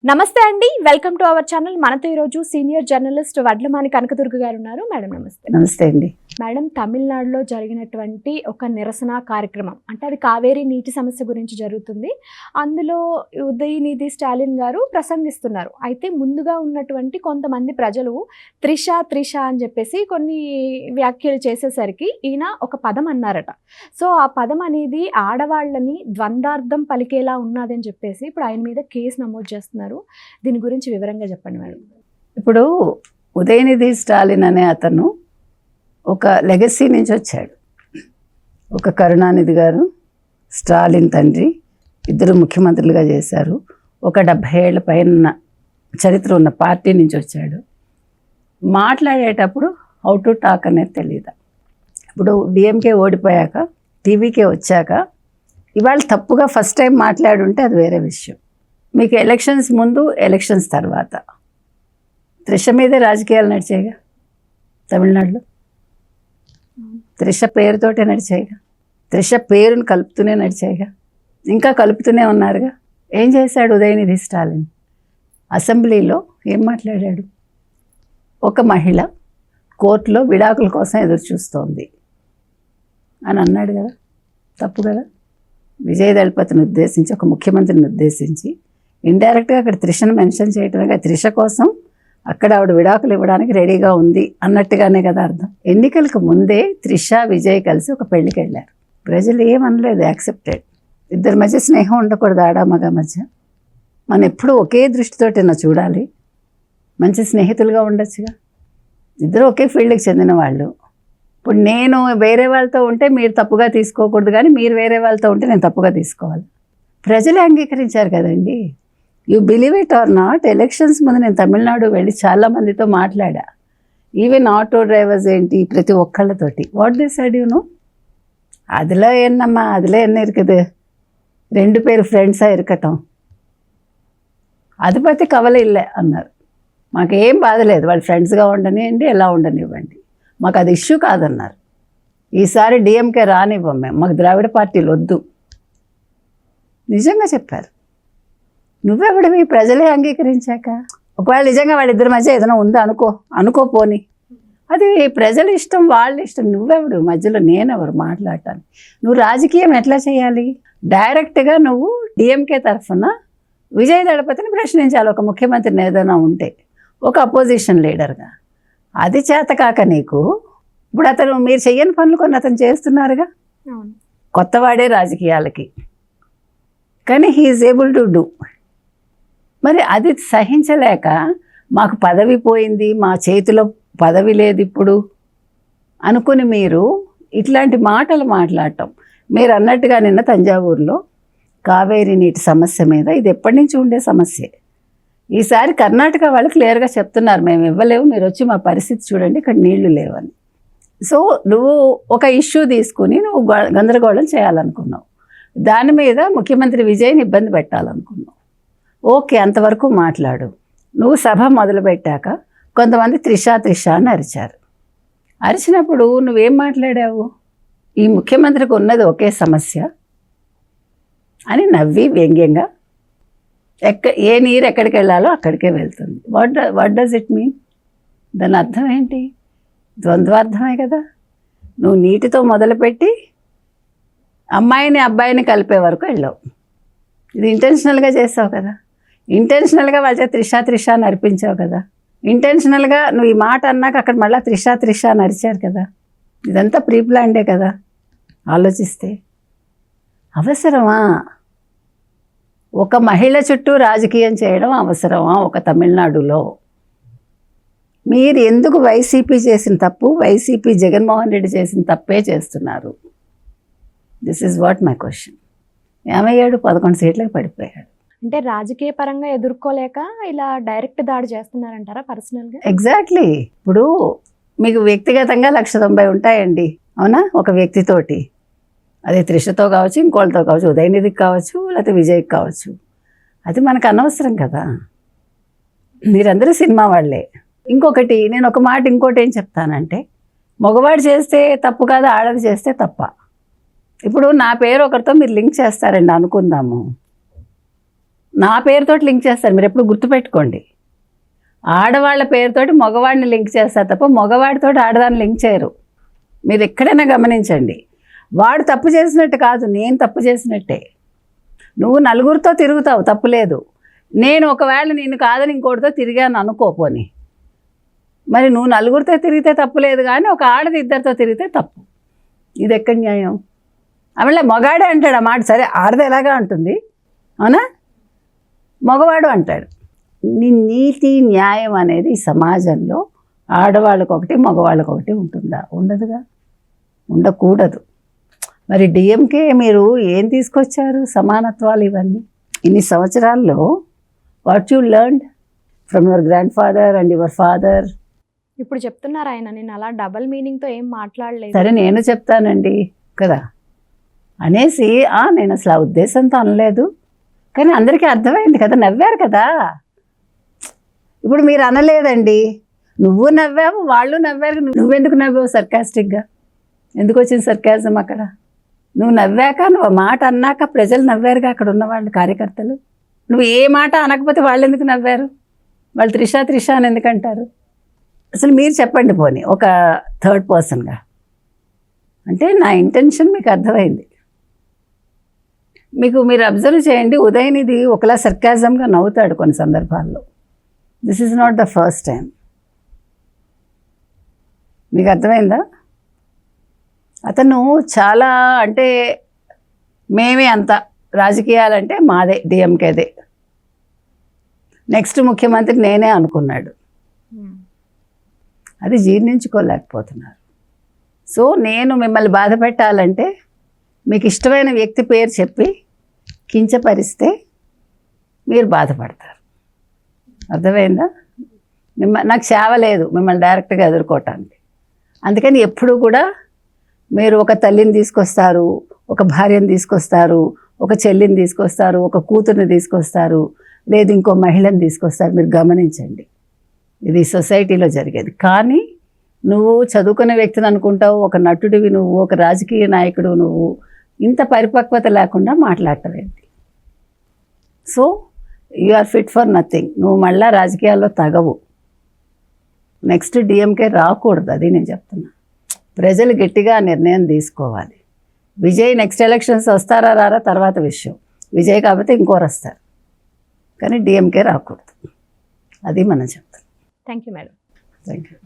నమస్తే అండి, welcome to our channel. మనతో ఈరోజు సీనియర్ జర్నలిస్ట్ వడ్లమాని కనకదుర్గ గారు ఉన్నారు. మేడం నమస్తే. నమస్తే అండి. మేడం, తమిళనాడులో జరిగినటువంటి ఒక నిరసన కార్యక్రమం, అంటే అది కావేరీ నీటి సమస్య గురించి జరుగుతుంది. అందులో ఉదయనిధి స్టాలిన్ గారు ప్రసంగిస్తున్నారు. అయితే ముందుగా ఉన్నటువంటి కొంతమంది ప్రజలు త్రిష త్రిష అని చెప్పేసి కొన్ని వ్యాఖ్యలు చేసేసరికి ఈయన ఒక పదం అన్నారట. సో ఆ పదం అనేది ఆడవాళ్ళని ద్వంద్వార్థం పలికేలా ఉన్నదని చెప్పేసి ఇప్పుడు ఆయన మీద కేసు నమోదు చేస్తున్నారు. దీని గురించి వివరంగా చెప్పండి మేడం. ఇప్పుడు ఉదయనిధి స్టాలిన్ అనే అతను ఒక లెగసీ నుంచి వచ్చాడు. ఒక కరుణానిధి గారు, స్టాలిన్ తండ్రి ఇద్దరు ముఖ్యమంత్రులుగా చేశారు. ఒక 70 ఏళ్ల పైన చరిత్ర ఉన్న పార్టీ నుంచి వచ్చాడు. మాట్లాడేటప్పుడు హౌ టు టాక్ అనేది తెలియదు. ఇప్పుడు డిఎంకే ఓడిపోయాక టీవీకే వచ్చాక ఇవాళ తప్పుగా ఫస్ట్ టైం మాట్లాడుంటే అది వేరే విషయం. మీకు ఎలక్షన్స్ ముందు, ఎలక్షన్స్ తర్వాత త్రిష మీదే రాజకీయాలు నడిచాయిగా తమిళనాడులో. త్రిష పేరుతోటే నడిచాయిగా, త్రిష పేరును కలుపుతూనే నడిచాయిగా, ఇంకా కలుపుతూనే ఉన్నారుగా. ఏం చేశాడు ఉదయనిధి స్టాలిన్? అసెంబ్లీలో ఏం మాట్లాడాడు? ఒక మహిళ కోర్టులో విడాకుల కోసం ఎదురు చూస్తోంది అని అన్నాడు కదా. తప్పు కదా. విజయ్ దళపతిని ఉద్దేశించి, ఒక ముఖ్యమంత్రిని ఉద్దేశించి ఇండైరెక్ట్గా అక్కడ త్రిషను మెన్షన్ చేయటమే. త్రిష కోసం అక్కడ ఆవిడ విడాకులు ఇవ్వడానికి రెడీగా ఉంది అన్నట్టుగానే కదా అర్థం. ఎన్నికలకు ముందే త్రిష, విజయ్ కలిసి ఒక పెళ్ళికి వెళ్ళారు. ప్రజలు ఏమనలేదు, యాక్సెప్టెడ్. ఇద్దరి మధ్య స్నేహం ఉండకూడదు, ఆడామగ మధ్య. మనం ఎప్పుడు ఒకే దృష్టితోటైనా చూడాలి. మంచి స్నేహితులుగా ఉండొచ్చుగా. ఇద్దరు ఒకే ఫీల్డ్కి చెందిన వాళ్ళు. ఇప్పుడు నేను వేరే వాళ్ళతో ఉంటే మీరు తప్పుగా తీసుకోకూడదు, కానీ మీరు వేరే వాళ్ళతో ఉంటే నేను తప్పుగా తీసుకోవాలి. ప్రజలే అంగీకరించారు కదండి. You believe it or not, elections ముందు నేను తమిళనాడు వెళ్ళి చాలామందితో మాట్లాడా. ఈవెన్ ఆటో డ్రైవర్స్ ఏంటి, ప్రతి ఒక్కళ్ళతోటి. What they said you know? అదిలో ఎన్నమ్మా, అదిలో ఎన్న இருக்குது, 2 பேர் ఫ్రెండ్సా ఇరకటం, అది పత్తి కవల ఇల్లే అన్నారు. మాకేం బాధ లేదు, వాళ్ళు ఫ్రెండ్స్గా ఉండనివ్వండి, ఎలా ఉండనివ్వండి, మాకు అది ఇష్యూ కాదన్నారు. ఈసారి డిఎంకే రానివ్వం మేము, మాకు ద్రావిడ పార్టీలు వద్దు. నిజంగా చెప్పారు. నువ్వెవడివి? ప్రజలే అంగీకరించాక. ఒకవేళ నిజంగా వాళ్ళిద్దరి మధ్య ఏదైనా ఉందా అనుకోపోని, అది ప్రజల ఇష్టం, వాళ్ళ ఇష్టం. నువ్వెవడు మధ్యలో? నేనెవరు మాట్లాడటానికి? నువ్వు రాజకీయం ఎట్లా చేయాలి? డైరెక్ట్గా నువ్వు డిఎంకే తరఫున విజయ్ దళపతిని ప్రశ్నించాలి, ఒక ముఖ్యమంత్రిని ఏదైనా ఉంటే, ఒక అపోజిషన్ లీడర్గా. అది చేతకాక నీకు ఇప్పుడు అతను, మీరు చెయ్యని పనులు కొన్ని అతను చేస్తున్నారుగా. కొత్తవాడే రాజకీయాలకి, కానీ హీఈస్ ఏబుల్ టు డూ. మరి అది సహించలేక మాకు పదవి పోయింది, మా చేతిలో పదవి లేదు ఇప్పుడు అనుకుని మీరు ఇట్లాంటి మాటలు మాట్లాడటం. మీరు అన్నట్టుగా నిన్న తంజావూరులో కావేరీ నీటి సమస్య మీద, ఇది ఎప్పటి నుంచి ఉండే సమస్యే. ఈసారి కర్ణాటక వాళ్ళు క్లియర్గా చెప్తున్నారు, మేము ఇవ్వలేవు, మీరు వచ్చి మా పరిస్థితి చూడండి, ఇక్కడ నీళ్లు లేవని. సో నువ్వు ఒక ఇష్యూ తీసుకుని నువ్వు గందరగోళం చేయాలనుకున్నావు. దాని మీద ముఖ్యమంత్రి విజయ్ని ఇబ్బంది పెట్టాలనుకున్నావు. ఓకే, అంతవరకు మాట్లాడు. నువ్వు సభ మొదలుపెట్టాక కొంతమంది త్రిష త్రిష అని అరిచారు. అరిచినప్పుడు నువ్వేం మాట్లాడావు? ఈ ముఖ్యమంత్రికి ఉన్నది ఒకే సమస్య అని నవ్వి వ్యంగ్యంగా, ఏ నీరు ఎక్కడికి వెళ్ళాలో అక్కడికే వెళ్తుంది. What does it mean? దాని అర్థం ఏంటి? ద్వంద్వార్థమే కదా. నువ్వు నీటితో మొదలుపెట్టి అమ్మాయిని అబ్బాయిని కలిపే వరకు వెళ్ళావు. ఇది ఇంటెన్షనల్గా చేసావు కదా. ఇంటెన్షనల్గా వాళ్ళ త్రిష త్రిష అని అర్పించావు కదా. ఇంటెన్షనల్గా నువ్వు ఈ మాట అన్నాక అక్కడ మళ్ళీ త్రిష త్రిష అని అరిచారు కదా. ఇదంతా ప్రీ ప్లాన్డే కదా. ఆలోచిస్తే అవసరమా? ఒక మహిళ చుట్టూ రాజకీయం చేయడం అవసరమా ఒక తమిళనాడులో? మీరు ఎందుకు వైసీపీ చేసిన తప్పు, వైసీపీ జగన్మోహన్ రెడ్డి చేసిన తప్పే చేస్తున్నారు? This is what my question. 57-11 సీట్లకు పడిపోయాడు. అంటే రాజకీయ పరంగా ఎదుర్కోలేక ఇలా డైరెక్ట్ దాడి చేస్తున్నారంటారా పర్సనల్గా? ఎగ్జాక్ట్లీ. ఇప్పుడు మీకు వ్యక్తిగతంగా 190 ఉంటాయండి, అవునా? ఒక వ్యక్తితోటి, అది త్రిషతో కావచ్చు, ఇంకోళ్ళతో కావచ్చు, ఉదయనిధికి కావచ్చు, లేకపోతే విజయ్కి కావచ్చు. అది మనకు అనవసరం కదా. మీరందరూ సినిమా వాళ్ళే. ఇంకొకటి, నేను ఒక మాట ఇంకోటి ఏం చెప్తానంటే, మగవాడు చేస్తే తప్పు కాదు, ఆడది చేస్తే తప్ప. ఇప్పుడు నా పేరు ఒకరితో మీరు లింక్ చేస్తారండి అనుకుందాము. నా పేరుతోటి లింక్ చేస్తారు. మీరు ఎప్పుడు గుర్తుపెట్టుకోండి, ఆడవాళ్ళ పేరుతోటి మగవాడిని లింక్ చేస్తారు తప్ప మగవాడితోటి ఆడదాన్ని లింక్ చేయరు. మీరు ఎక్కడైనా గమనించండి. వాడు తప్పు చేసినట్టు కాదు, నేను తప్పు చేసినట్టే. నువ్వు నలుగురితో తిరుగుతావు, తప్పులేదు. నేను ఒకవేళ నిన్ను కాదని ఇంకోటితో తిరిగాను అనుకోపోని, మరి నువ్వు నలుగురితో తిరిగితే తప్పులేదు, కానీ ఒక ఆడది ఇద్దరితో తిరిగితే తప్పు. ఇది ఎక్కడ న్యాయం? ఆమె మగాడే అంటాడు ఆ మాట, సరే ఆడది ఎలాగా అంటుంది, అవునా? మగవాడు అంటాడు. నీతి న్యాయం అనేది ఈ సమాజంలో ఆడవాళ్ళకు ఒకటి మగవాళ్ళకు ఒకటి ఉంటుందా? ఉండదుగా, ఉండకూడదు. మరి డిఎంకే మీరు ఏం తీసుకొచ్చారు? సమానత్వాలు ఇవన్నీ ఇన్ని సంవత్సరాల్లో. What you learned from your grand father and your father? ఇప్పుడు చెప్తున్నారు ఆయన, నేను అలా డబల్ మీనింగ్తో ఏం మాట్లాడలేదు. సరే నేను చెప్తానండి కదా అనేసి, నేను అసలు ఆ ఉద్దేశంతో అనలేదు, కానీ అందరికీ అర్థమైంది కదా, నవ్వారు కదా. ఇప్పుడు మీరు అనలేదండి, నువ్వు నవ్వావు, వాళ్ళు నవ్వారు, నువ్వెందుకు నవ్వావు సర్కాస్టిక్గా? ఎందుకు వచ్చింది సర్కాజం అక్కడ? నువ్వు నవ్వాక, నువ్వు మాట అన్నాక ప్రజలు నవ్వారుగా, అక్కడ ఉన్న వాళ్ళు కార్యకర్తలు. నువ్వు ఏ మాట అనకపోతే వాళ్ళు ఎందుకు నవ్వారు? వాళ్ళు త్రిష అని ఎందుకంటారు? అసలు మీరు చెప్పండి పోనీ, ఒక థర్డ్ పర్సన్గా. అంటే నా ఇంటెన్షన్ మీకు అర్థమైంది. మీరు అబ్జర్వ్ చేయండి, ఉదయనిధి ఒకలా సర్కాజంగా నవ్వుతాడు కొన్ని సందర్భాల్లో. This is not the first time. మీకు అర్థమైందా? అతను చాలా, అంటే మేమే అంత, రాజకీయాలంటే మాదే, డిఎంకేదే, నెక్స్ట్ ముఖ్యమంత్రి నేనే అనుకున్నాడు. అది జీర్ణించుకోలేకపోతున్నారు. సో నేను మిమ్మల్ని బాధ పెట్టాలంటే మీకు ఇష్టమైన వ్యక్తి పేరు చెప్పి కించపరిస్తే మీరు బాధపడతారు. అర్థమైందా? నాకు సేవ లేదు మిమ్మల్ని డైరెక్ట్గా ఎదుర్కోవటానికి. అందుకని ఎప్పుడు కూడా మీరు ఒక తల్లిని తీసుకొస్తారు, ఒక భార్యను తీసుకొస్తారు, ఒక చెల్లిని తీసుకొస్తారు, ఒక కూతుర్ని తీసుకొస్తారు, లేదు ఇంకో మహిళను తీసుకొస్తారు. మీరు గమనించండి, ఇది సొసైటీలో జరిగేది. కానీ నువ్వు చదువుకునే వ్యక్తిని అనుకుంటావు, ఒక నటుడివి నువ్వు, ఒక రాజకీయ నాయకుడు నువ్వు, ఇంత పరిపక్వత లేకుండా మాట్లాడటం ఏంటి? So you are fit for nothing. నువ్వు మళ్ళీ రాజకీయాల్లో తగవు. నెక్స్ట్ డిఎంకే రాకూడదు, అది నేను చెప్తున్నా. ప్రజలు గట్టిగా నిర్ణయం తీసుకోవాలి. విజయ్ నెక్స్ట్ ఎలక్షన్స్ వస్తారా రారా తర్వాత విషయం. విజయ్ కాకపోతే ఇంకోరు వస్తారు, కానీ డిఎంకే రాకూడదు, అది మనం చెప్తాం. Thank you madam. Thank you.